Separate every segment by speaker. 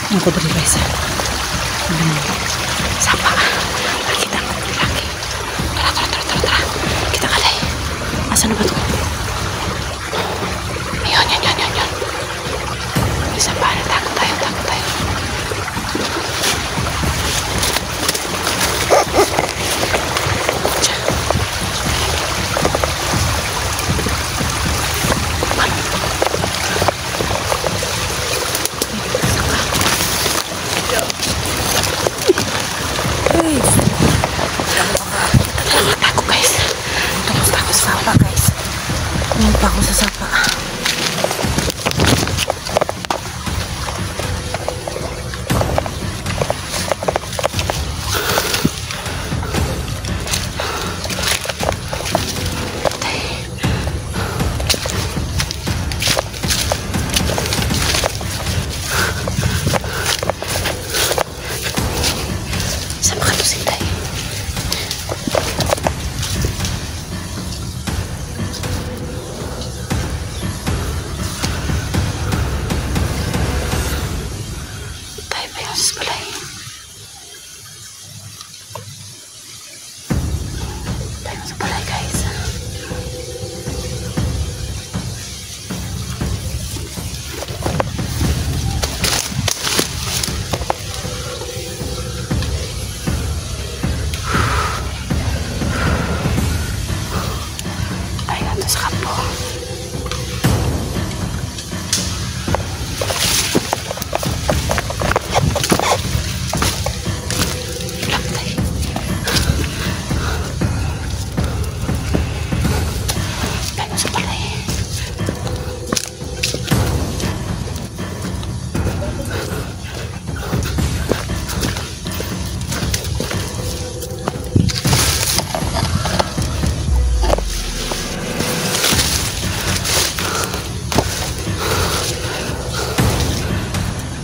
Speaker 1: Ako dali guys. Sapa. Nakita ko lagi. Tara. Kita kalay. Asan na ba ito? Ayun. Isa pa. Takot tayo. Ako sa sapa. Sama ka to sinday.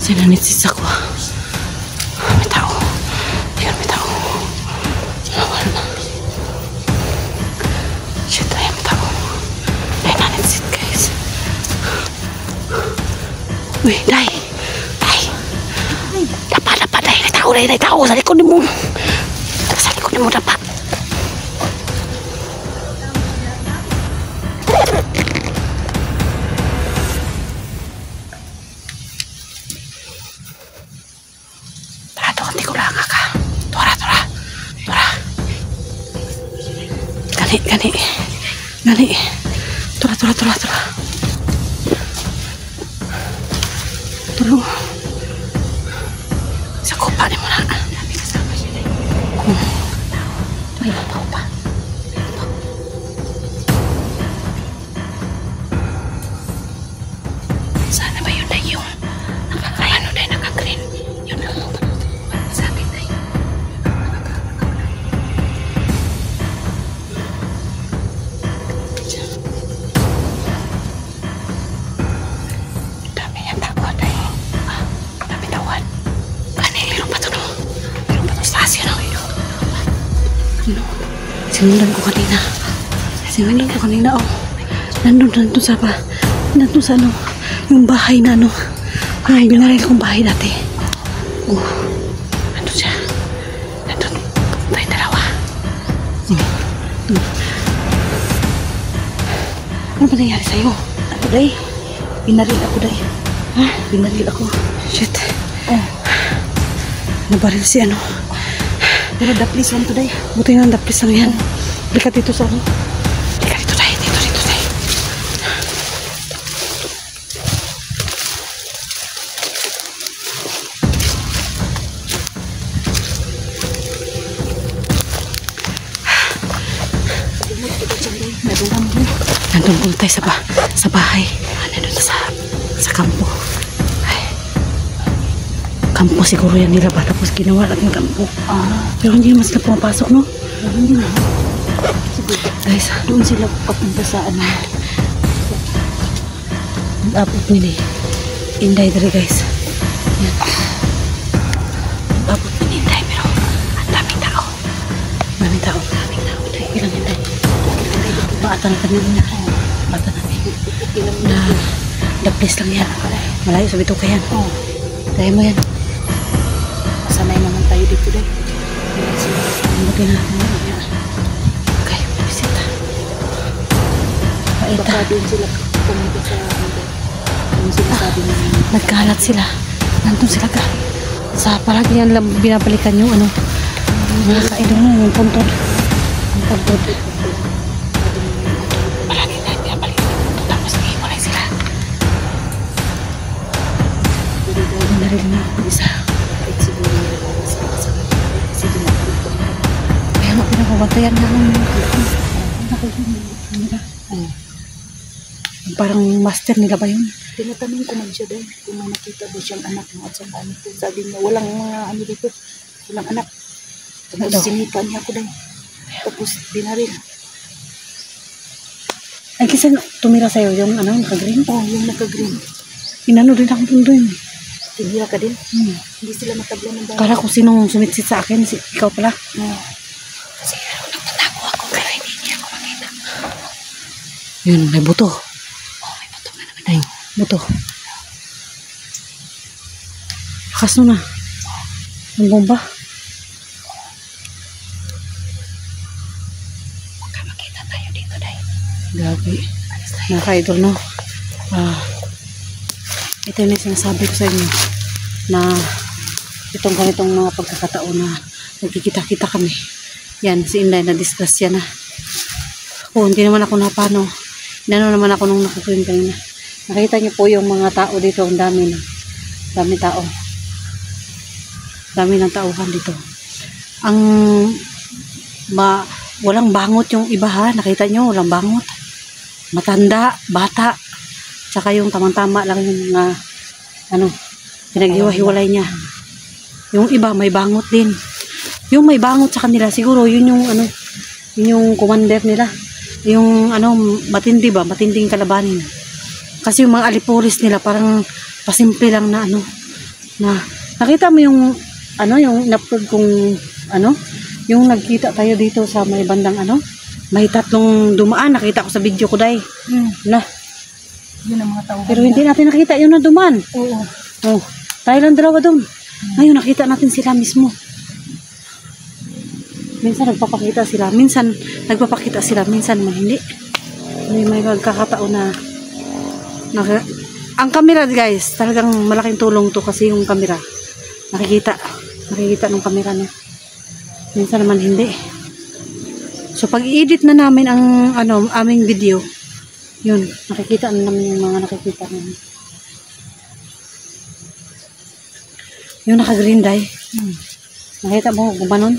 Speaker 1: Sinanitsis ako. May tao. Ayun, may tao. Nawala na. Shit, ayun, may tao. Ay, nanitsit, guys. Uy, Day. Lapa, Day. May tao. Sa likod mo. Lapa. Gani. Tura. Tulong. Sa kopa ni mo na. Ay, tao pa. Sana ba yun na yung ano na naka-green? Yun na mo. Sa akin na yun. Sinundan ko kanina, oh. Nandun sa ano, yung bahay na ano, yung binaril kong bahay dati. Nandun siya. Nandun tayo dalawa. Ano ba nangyari sa'yo? Ano, Day? Binaril ako, Day. Ha? Binaril ako. Shit. Nabaril si ano. Pero daplis lang to, Day. Buti nga daplis lang yan. Bika dito sa ano. Bika dito, Day. Dito, Day. Nandun po tayo sa bahay. Nandun sa kampo. Kampo siguro yan nila ba? Tapos ginawa natin kampo. Pero hindi naman sila pumapasok, no? Hindi naman. Guys, doon sila papunta sa ano. Apot nila eh. Inday dali, guys. Yan. Apot nila Inday, pero ang daming tao. Daming tao. Ilang Inday. Baata na kanina. Baata namin. Na, the place lang yan. Malayo sa bituka yan. Dahil mo yan.
Speaker 2: dito dahil.
Speaker 1: Buti natin. Okay, bisita. Paita.
Speaker 2: Baka doon sila pumunta sa yung sinasabi na
Speaker 1: Nagkalat sila. Nandun sila ka. Sa palagi yan lang binabalikan yung ano. Nasa idol mo, yung puntod. Yung puntod. Palagi na binabalikan yung puntod. Tapos iiwalay sila. Hindi na rin na isa.
Speaker 2: kahit siguro nilabas ka sa kasi dumapit ko.
Speaker 1: Kaya nga pinapabantayan na lang. Parang master nila ba yun?
Speaker 2: Tinatanong ko man siya dahil kung may nakita ba siyang anak mo at saka ano. Sabi niya, walang mga ano dito. Walang anak. Tapos sinipa niya ako dahil. Tapos binaril.
Speaker 1: Ay, kisa tumira sa'yo yung ano, naka-green?
Speaker 2: Oh, yung naka-green.
Speaker 1: Inano rin akong pundo yun.
Speaker 2: Tinira ka din. Hindi sila matabla ng dami.
Speaker 1: Kala ko sinong sumitsit sa akin, ikaw pala.
Speaker 2: Kasi nagtatago ako pero hindi niya ako makita.
Speaker 1: Yun, may buto.
Speaker 2: Oh, may bato na naman.
Speaker 1: Ay, buto. Lakas nun ah. Ang bomba.
Speaker 2: Baka makita tayo dito dahil.
Speaker 1: Gabi. Nakaka-idol, no? Ito yung sinasabi ko sa inyo na itong ganitong mga pagkakataon na nagkikita-kita kami. Yan, si Inday na-discuss yan na. Oh, hindi naman ako napano. Inano naman ako nung nakakuhin kanina. Nakita niyo po yung mga tao dito. Ang dami na. Dami tao. Dami ng tauhan dito. Ang walang bangot yung iba ha. Nakita niyo, walang bangot. Matanda, bata. Tsaka yung tamang-tama lang yung ano, pinaghiwa-hiwalay niya. Yung iba may bangot din. Yung may bangot sa kanila, siguro yun yung ano, yun yung commander nila. Yung ano, matindi ba? Matinding kalabanin. Kasi yung mga alipulis nila parang pasimple lang na ano, na nakita mo yung ano, yung in-upload kong ano, yung nagkita tayo dito sa may bandang ano, may tatlong dumaan, nakita ko sa video ko dahil. Wala.
Speaker 2: Yun ang mga tao.
Speaker 1: Pero hindi natin nakita yun na dumaan.
Speaker 2: Oo.
Speaker 1: Oh, tayo lang dalawa doon. Ngayon nakita natin sila mismo. Minsan nagpapakita sila, minsan nagpapakita sila, minsan man hindi. May magkakataon na ang camera guys, talagang malaking tulong to kasi yung camera. Nakikita ng camera no. Minsan naman hindi. So pag i-edit na namin ang ano, aming video, yun, nakikita na namin yung mga nakikita namin. Yung naka-green dye. Nakita mo, gumanon?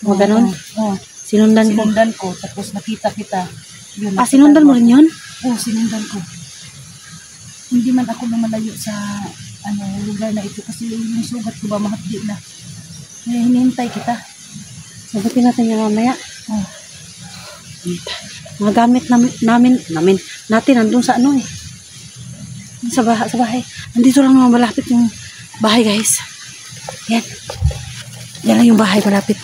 Speaker 1: Gumanon?
Speaker 2: Oo.
Speaker 1: Sinundan ko.
Speaker 2: Sinundan ko, tapos nakita kita. Yun,
Speaker 1: Sinundan mo rin yun?
Speaker 2: Oo, sinundan ko. Hindi man ako na malayo sa ano, lugar na ito kasi yung sugat ko ba mahapdi na. Kaya hinihintay kita.
Speaker 1: Sagutin natin yung mamaya.
Speaker 2: Oh.
Speaker 1: Mga gamit natin nandun sa ano eh. Sa bahay. Nandito lang naman malapit yung bahay guys. Yan. Yan lang yung bahay malapit.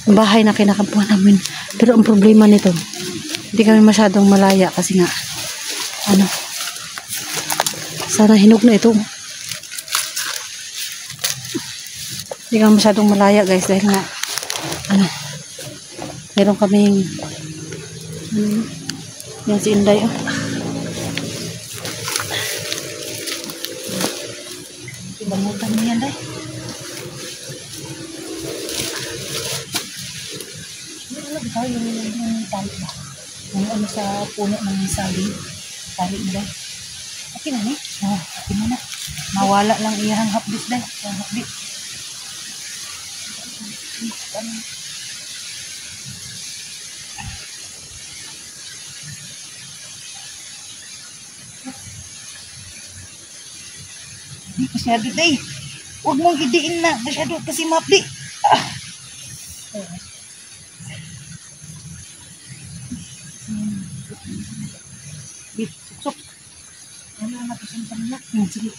Speaker 1: Yung bahay na kinakampuhan namin. Pero ang problema nito, hindi kami masyadong malaya kasi nga, ano, sana hinog na ito. Hindi kami masyadong malaya guys dahil nga, ano, meron kaming yan si Inday oh.
Speaker 2: Ibangutan mo yan dahil. Ano ba yung tali ba? Yung ano sa puno ng saging. Tali mo dahil. Okay na eh. Oo, okay na. Mawala lang iyang hapdis dahil. Yung hapdis. Masyado day. Huwag mong idiin na. Masyado kasi mapdi. Suksok. Ano na napasuntan na? Sige.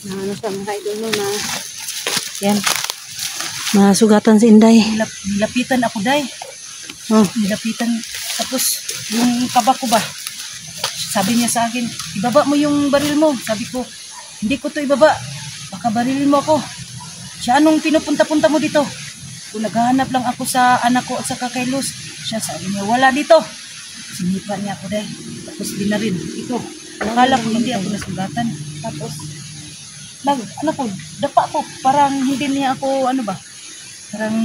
Speaker 1: Na ano sa mga idol mo na yan. Masugatan si Inday.
Speaker 2: Nilapitan ako, day.
Speaker 1: Oh,
Speaker 2: Nilapitan. Tapos, yung kaba ko ba? Sabi niya sa akin, ibaba mo yung baril mo. Sabi ko, hindi ko to ibaba. Baka barilin mo ako. Siya, anong pinupunta-punta mo dito? Kung naghahanap lang ako sa anak ko at sa kay Luz. Siya, sabi niya, wala dito. Sinipa niya ako, day. Tapos binaril. Ito. Akala ko hindi ako nasugatan. Tapos, ano ko, dapa ko. Parang hindi niya ako, ano ba? Parang,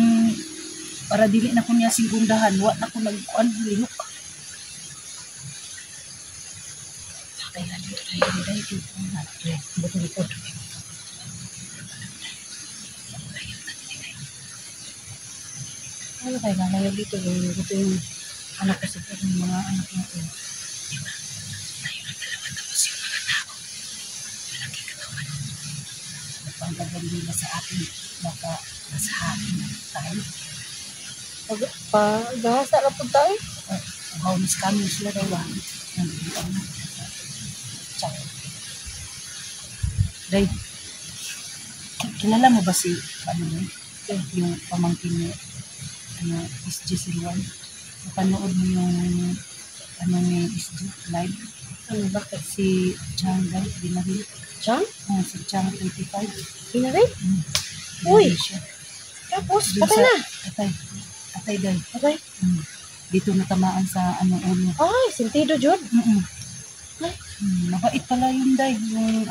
Speaker 2: para dili na ko niya singgundahan. Wa na ko lihok. Sakay na dito tayo. Buto-likod. Ano tayo na dito? Ito yung anak ko sa yung mga anak natin. Diba? Tayo na dalawa tapos yung mga tao. Malaki katawan. Pagpanggagan nila sa atin. Baka nasa atin tayo.
Speaker 1: Gahasa na po tayo.
Speaker 2: Haulis kami sila daw ba? Nandito na. Tsaka. Day, kilala mo ba si, yung pamangkin niya, SG Silwan? Napanood mo yung, ni SG live?
Speaker 1: Ano, bakit?
Speaker 2: Si Chang Day, binaril.
Speaker 1: Chang?
Speaker 2: Si Chang 35.
Speaker 1: Pinari?
Speaker 2: Uy!
Speaker 1: Tapos,
Speaker 2: Dun
Speaker 1: patay
Speaker 2: sa-
Speaker 1: na.
Speaker 2: Patay Day.
Speaker 1: Patay.
Speaker 2: Dito natamaan sa ulo.
Speaker 1: Ay, sentido, Jod.
Speaker 2: Mabait pala yun, Day. Yung